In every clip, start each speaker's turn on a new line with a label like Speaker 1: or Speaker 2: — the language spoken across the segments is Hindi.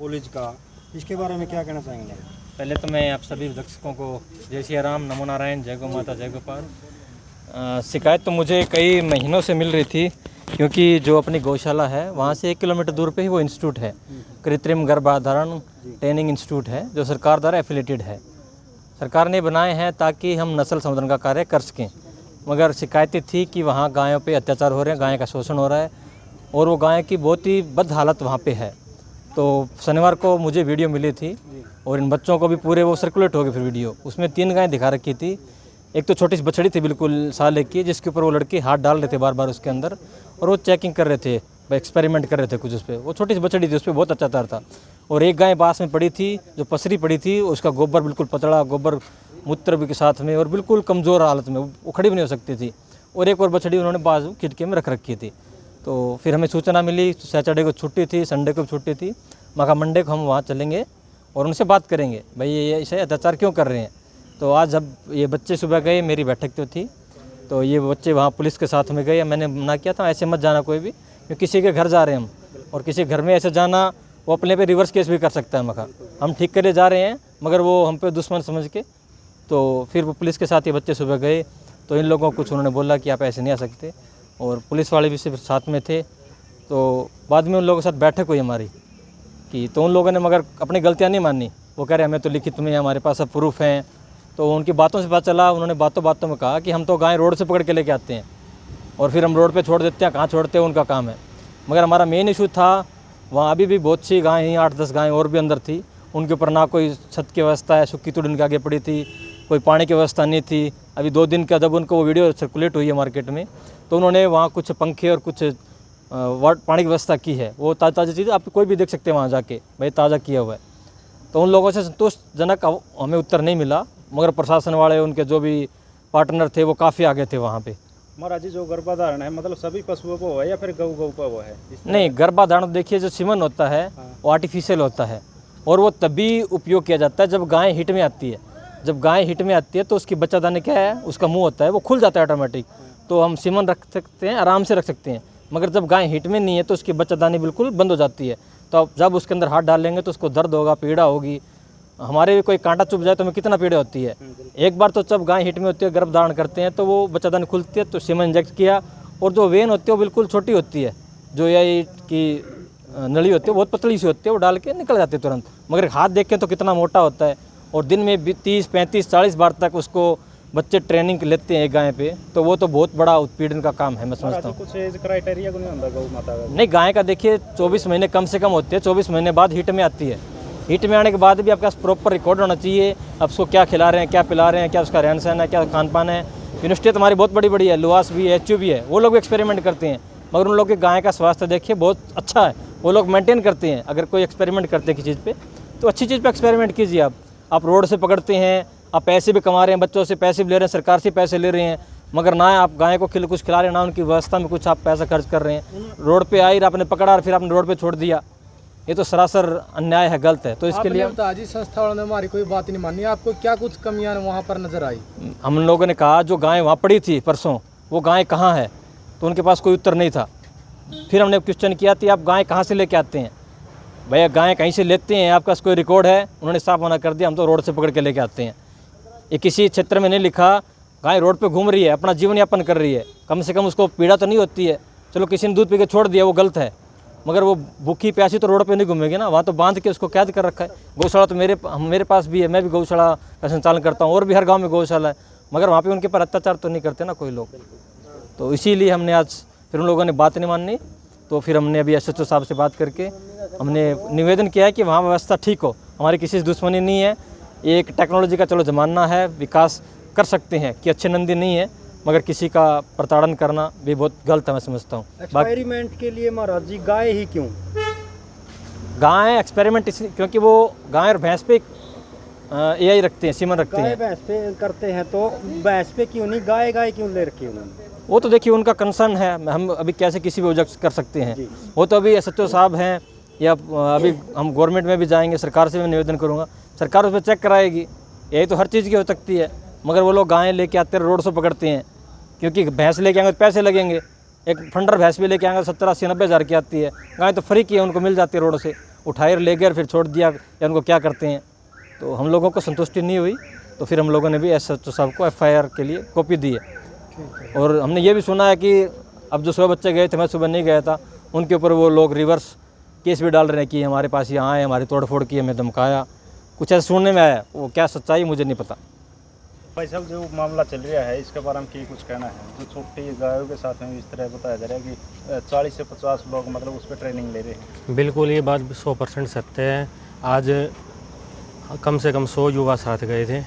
Speaker 1: कॉलेज का, इसके बारे में क्या कहना चाहेंगे?
Speaker 2: पहले तो मैं आप सभी दर्शकों को जय सिया राम, नमो नारायण, जय गौ माता, जय गोपाल। शिकायत तो मुझे कई महीनों से मिल रही थी, क्योंकि जो अपनी गौशाला है वहाँ से 1 किलोमीटर दूर पे ही वो इंस्टीट्यूट है, कृत्रिम गर्भाधारण ट्रेनिंग इंस्टीट्यूट है, जो सरकार द्वारा एफिलेटेड है। सरकार ने बनाए हैं ताकि हम नस्ल संवर्धन का कार्य कर सकें, मगर शिकायतें थी कि वहाँ गायों पे अत्याचार हो रहे हैं, गाय का शोषण हो रहा है और वो गाय की बहुत ही बद हालत वहाँ पे है। तो शनिवार को मुझे वीडियो मिली थी और इन बच्चों को भी पूरे वो सर्कुलेट हो गए फिर वीडियो। उसमें 3 गायें दिखा रखी थी। एक तो छोटी सी बछड़ी थी बिल्कुल साल एक की, जिसके ऊपर वो लड़के हाथ डाल रहे थे बार बार उसके अंदर, और वो चेकिंग कर रहे थे, एक्सपेरिमेंट कर रहे थे कुछ उस पर। वो छोटी सी बछड़ी थी, उस पर बहुत अत्याचार था। और एक गाय पास में पड़ी थी जो पसरी पड़ी थी, उसका गोबर बिल्कुल पतला, गोबर मूत्र भी के साथ में, और बिल्कुल कमज़ोर हालत में, वो खड़ी भी नहीं हो सकती थी। और एक और बछड़ी उन्होंने बाजू खिड़की में रख रखी थी। तो फिर हमें सूचना मिली, सैटरडे को छुट्टी थी, संडे को छुट्टी थी। मैं कहा मंडे को हम वहाँ चलेंगे और उनसे बात करेंगे, भाई ये ऐसे अत्याचार क्यों कर रहे हैं। तो आज जब ये बच्चे सुबह गए, मेरी बैठक तो थी, तो ये बच्चे वहाँ पुलिस के साथ में गए। मैंने मना किया था ऐसे मत जाना कोई भी, क्योंकि किसी के घर जा रहे हैं हम, और किसी घर में ऐसे जाना वो अपने पे रिवर्स केस भी कर सकता है। मैं कहा हम ठीक करे जा रहे हैं, मगर वो हम पे दुश्मन समझ के। तो फिर वो पुलिस के साथ ये बच्चे सुबह गए, तो इन लोगों को कुछ उन्होंने बोला कि आप ऐसे नहीं आ सकते, और पुलिस वाले भी सिर्फ साथ में थे। तो बाद में उन लोगों के साथ बैठक हुई हमारी कि, तो उन लोगों ने मगर अपनी गलतियाँ नहीं मानी। वो कह रहे हमें तो लिखित में हमारे पास सब प्रूफ हैं। तो उनकी बातों से पता चला, उन्होंने बातों बातों में कहा कि हम तो गाय रोड से पकड़ के लेके आते हैं और फिर हम रोड पे छोड़ देते हैं, कहाँ छोड़ते हैं उनका काम है। मगर हमारा मेन इशू था, वहाँ अभी भी बहुत सी गायें हैं, 8-10 गायें और भी अंदर थी, उनके ऊपर ना कोई छत की व्यवस्था है, सूखी तुड़ उनके आगे पड़ी थी, कोई पानी की व्यवस्था नहीं थी। अभी 2 दिन का जब उनको वो वीडियो सर्कुलेट हुई है मार्केट में, तो उन्होंने वहाँ कुछ पंखे और कुछ पानी की व्यवस्था की है। वो ताज़ी चीज़ आप कोई भी देख सकते हैं वहाँ जाके, भाई ताज़ा किया हुआ है। तो उन लोगों से संतोषजनक हमें उत्तर नहीं मिला, मगर प्रशासन वाले, उनके जो भी पार्टनर थे, वो काफ़ी आगे थे वहाँ पे।
Speaker 1: महाराज जी, जो गर्भाधारण है मतलब सभी पशुओं को है या फिर गौ पर वो है?
Speaker 2: नहीं, गर्भाधारण देखिए, जो सीमन होता है वो आर्टिफिशियल होता है, और वो तभी उपयोग किया जाता है जब गाय हिट में आती है। जब गाय हिट में आती है तो उसकी बच्चादानी क्या है, उसका मुंह होता है वो खुल जाता है ऑटोमेटिक, तो हम सीमन रख सकते हैं, आराम से रख सकते हैं। मगर जब गाय हिट में नहीं है तो उसकी बच्चादानी बिल्कुल बंद हो जाती है। तो अब जब उसके अंदर हाथ डाल लेंगे तो उसको दर्द होगा, पीड़ा होगी। हमारे भी कोई कांटा चुभ जाए तो हमें कितना पीड़ा होती है। एक बार तो जब गाय हिट में होती है, गर्भ धारण करते हैं, तो वो बच्चादानी खुलती है, तो सीमन इंजेक्ट किया, और जो वेन होती है वो बिल्कुल छोटी होती है, जो ये की नली होती है बहुत पतली सी होती है, वो डाल के निकल जाती है तुरंत। मगर हाथ देखें तो कितना मोटा होता है, और दिन में 30, 35, 40 बार तक उसको बच्चे ट्रेनिंग लेते हैं एक गाय पे, तो वो तो बहुत बड़ा उत्पीड़न का काम है, मैं समझता हूँ।
Speaker 1: कुछ एज क्राइटेरिया को नहीं होता गौ माता का?
Speaker 2: नहीं, गाय का देखिए 24 महीने कम से कम होते हैं, 24 महीने बाद हिट में आती है। हिट में आने के बाद भी आपके पास प्रॉपर रिकॉर्ड होना चाहिए, आप उसको क्या खिला रहे हैं, क्या पिला रहे हैं, क्या उसका रहन सहन है, क्या खान पान है। यूनिवर्सिटी हमारी बहुत बड़ी बड़ी है, लुआस भी है, HU भी है, वो लोग भी एक्सपेरिमेंट करते हैं, मगर उन लोग के गाय का स्वास्थ्य देखिए बहुत अच्छा है, वो लोग मेंटेन करते हैं। अगर कोई एक्सपेरिमेंट करते हैं किसी चीज़ पे, तो अच्छी चीज़ पे एक्सपेरिमेंट कीजिए। आप रोड से पकड़ते हैं, आप पैसे भी कमा रहे हैं, बच्चों से पैसे भी ले रहे हैं, सरकार से पैसे ले रहे हैं, मगर ना आप गाय को कुछ खिला रहे हैं, ना उनकी व्यवस्था में कुछ आप पैसा खर्च कर रहे हैं। रोड पे आई, आपने पकड़ा और फिर आपने रोड पे छोड़ दिया, ये तो सरासर अन्याय है, गलत है। तो इसके लिए
Speaker 3: आज संस्था वालों ने हमारी कोई बात नहीं मानी, आपको क्या कुछ कमियां वहाँ पर नजर आई?
Speaker 2: हम लोगों ने कहा जो गाय वहाँ पड़ी थी परसों, वो गाय कहाँ है, तो उनके पास कोई उत्तर नहीं था। फिर हमने क्वेश्चन किया कि आप गाय कहाँ से लेके आते हैं, भैया गाय कहीं से लेते हैं, आपके पास कोई रिकॉर्ड है? उन्होंने साफ मना कर दिया, हम तो रोड से पकड़ के लेके आते हैं। ये किसी क्षेत्र में नहीं लिखा, गाय रोड पे घूम रही है, अपना जीवन यापन कर रही है, कम से कम उसको पीड़ा तो नहीं होती है। चलो किसी ने दूध पी के छोड़ दिया, वो गलत है, मगर वो भूखी प्यासी तो रोड पे नहीं घूमेगी ना, वहाँ तो बांध के उसको कैद कर रखा है। गौशाला तो मेरे पास भी है, मैं भी गौशाला का संचालन करता हूँ, और भी हर गाँव में गौशाला है, मगर वहाँ पर उनके पर अत्याचार तो नहीं करते ना कोई लोग। तो इसीलिए हमने आज, फिर उन लोगों ने बात नहीं मानी, तो फिर हमने अभी SHO साहब से बात करके हमने निवेदन किया है कि वहाँ व्यवस्था ठीक हो। हमारी किसी से दुश्मनी नहीं है, एक टेक्नोलॉजी का चलो ज़माना है, विकास कर सकते हैं कि अच्छे नंदी नहीं है, मगर किसी का प्रताड़न करना भी बहुत गलत है, मैं समझता हूँ।
Speaker 1: एक्सपेरिमेंट के लिए महाराज जी गाय ही क्यों?
Speaker 2: गाय एक्सपेरिमेंट इसलिए क्योंकि वो गाय और भैंस पे AI रखते हैं, सीमन रखते हैं।
Speaker 1: भैंस पे करते हैं, तो भैंस पे क्यों नहीं गाय क्यों ले रखी उन्होंने?
Speaker 2: वो तो देखिए उनका कंसर्न है, हम अभी कैसे किसी भी ऑब्जेक्ट कर सकते हैं। वो तो अभी SHO साहब हैं, या अभी हम गवर्नमेंट में भी जाएंगे, सरकार से भी निवेदन करूँगा, सरकार उस पर चेक कराएगी। यही तो हर चीज़ की हो सकती है, मगर वो लोग गायें लेके आते हैं, रोड से पकड़ते हैं, क्योंकि भैंस लेके आएंगे तो पैसे लगेंगे, एक फंडर भैंस भी लेके आएंगे 70, 80, 90 हज़ार की आती है। गाय तो फ्री की है, उनको मिल जाती है रोड से, उठाए ले गए और फिर छोड़ दिया, या उनको क्या करते हैं। तो हम लोगों को संतुष्टि नहीं हुई, तो फिर हम लोगों ने भी SHO साहब को FIR के लिए कॉपी दी है। और हमने ये भी सुना है कि अब जो सुबह बच्चे गए थे, मैं सुबह नहीं गया था, उनके ऊपर वो लोग रिवर्स केस भी डाल रहे हैं कि हमारे पास यहाँ आए, हमारी तोड़फोड़ की, हमें धमकाया, कुछ ऐसा सुनने में आया। वो क्या सच्चाई मुझे नहीं पता।
Speaker 1: भाई साहब, जो मामला चल रहा है इसके बारे में क्या कुछ कहना है? जो छोटी गायों के साथ में इस तरह बताया जा रहा है कि 40 से 50 लोग मतलब उस पर ट्रेनिंग ले रहे हैं।
Speaker 4: बिल्कुल ये बात 100% सत्य है। आज कम से कम 100 युवा साथ गए थे।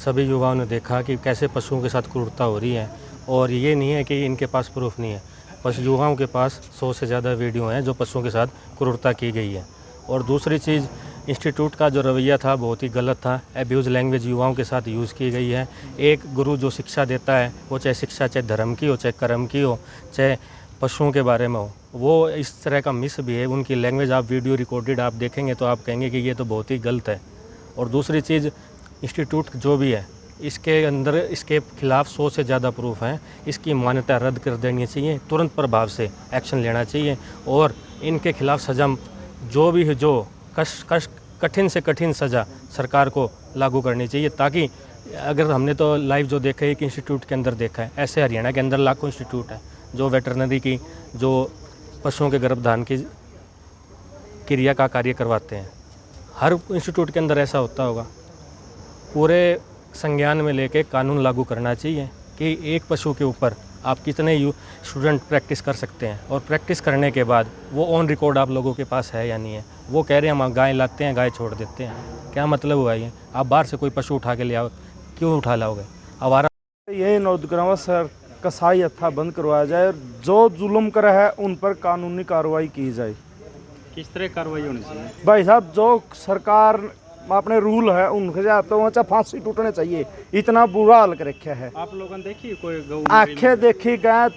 Speaker 4: सभी युवाओं ने देखा कि कैसे पशुओं के साथ क्रूरता हो रही है, और ये नहीं है कि इनके पास प्रूफ नहीं है, बस युवाओं के पास 100 से ज़्यादा वीडियो हैं जो पशुओं के साथ क्रूरता की गई है। और दूसरी चीज़, इंस्टीट्यूट का जो रवैया था बहुत ही गलत था। एब्यूज़ लैंग्वेज युवाओं के साथ यूज़ की गई है। एक गुरु जो शिक्षा देता है, वो चाहे शिक्षा चाहे धर्म की हो, चाहे कर्म की हो, चाहे पशुओं के बारे में हो, वो इस तरह का मिसबिहेव, उनकी लैंग्वेज आप वीडियो रिकॉर्डेड आप देखेंगे तो आप कहेंगे कि ये तो बहुत ही गलत है। और दूसरी चीज़, इंस्टीट्यूट जो भी है इसके अंदर इसके खिलाफ 100 से ज़्यादा प्रूफ हैं। इसकी मान्यता रद्द कर देनी चाहिए, तुरंत प्रभाव से एक्शन लेना चाहिए, और इनके खिलाफ सजा जो भी है, जो कठिन से कठिन सज़ा सरकार को लागू करनी चाहिए। ताकि अगर हमने तो लाइव जो देखा है एक इंस्टीट्यूट के अंदर देखा है, ऐसे हरियाणा के अंदर लाखों इंस्टीट्यूट है जो वेटरनरी की, जो पशुओं के गर्भधान की क्रिया का कार्य करवाते हैं। हर इंस्टीट्यूट के अंदर ऐसा होता होगा। पूरे संज्ञान में लेके कानून लागू करना चाहिए कि एक पशु के ऊपर आप कितने स्टूडेंट प्रैक्टिस कर सकते हैं, और प्रैक्टिस करने के बाद वो ऑन रिकॉर्ड आप लोगों के पास है या नहीं है। वो कह रहे हैं हम गाय लाते हैं, गाय छोड़ देते हैं, क्या मतलब हुआ ये? आप बाहर से कोई पशु उठा के ले आओ, क्यों उठा लाओगे? आवारा
Speaker 5: ये नौजवान सर कसाई हत्था बंद करवाया जाए, और जो जुल्म कर है उन पर कानूनी कार्रवाई की जाए।
Speaker 1: किस तरह कार्रवाई होनी चाहिए?
Speaker 5: भाई साहब, जो सरकार अपने रूल है उनके जाते हो चाहे फांसी टूटने चाहिए, इतना बुरा हाल कर रखा है।
Speaker 1: आप लोगों ने देखी कोई गौ?
Speaker 5: आंखें देखी गए।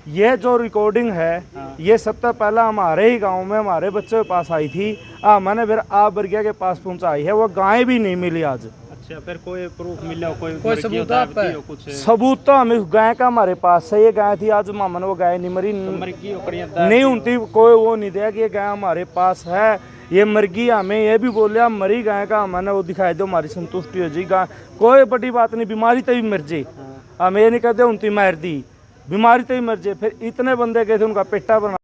Speaker 5: ये जो रिकॉर्डिंग है, ये सबसे पहला हमारे ही गांव में हमारे बच्चों के पास आई थी। मैंने फिर आप बर्गिया के पास पहुंचाई है, वो गाय भी नहीं मिली आज।
Speaker 1: अच्छा, फिर कोई प्रूफ मिला?
Speaker 3: कोई सबूत आप पे?
Speaker 1: कुछ
Speaker 5: सबूत तो हमें गाय का हमारे पास है। ये गाय थी, आज मामा ने वो गाय नहीं मरी, नहीं उनती कोई वो नहीं दिया कि ये गाय हमारे पास है, ये मरगी। हमें ये भी बोलिया मरी गाय का हमने वो दिखाई दो, हमारी संतुष्टि हो जी। गाय कोई बड़ी बात नहीं, बीमारी तो ही मर जे। हम ये नहीं कहते उनती मार दी, बीमारी तो ही मर जे। फिर इतने बंदे गए थे, उनका पेटा बना